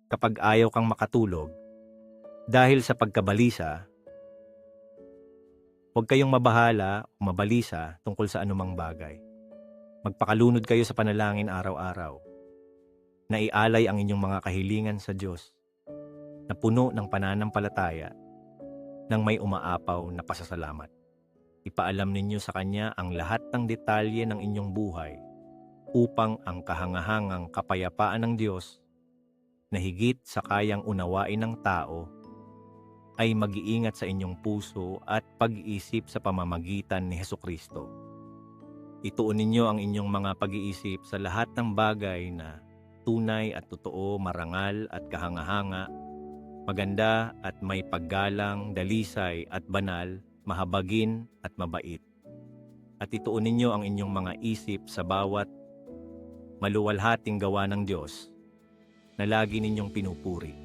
kapag ayaw kang makatulog dahil sa pagkabalisa, huwag kayong mabahala o mabalisa tungkol sa anumang bagay. Magpakalunod kayo sa panalangin araw-araw. Naialay ang inyong mga kahilingan sa Diyos na puno ng pananampalataya ng may umaapaw na pasasalamat. Ipaalam ninyo sa Kanya ang lahat ng detalye ng inyong buhay upang ang kahangahangang kapayapaan ng Diyos na higit sa kayang unawain ng tao ay mag-iingat sa inyong puso at pag-iisip sa pamamagitan ni Hesukristo. Ituon ninyo ang inyong mga pag-iisip sa lahat ng bagay na tunay at totoo, marangal at kahanga-hanga, maganda at may paggalang, dalisay at banal, mahabagin at mabait. At ituon ninyo ang inyong mga isip sa bawat maluwalhating gawa ng Diyos na lagi ninyong pinupuri.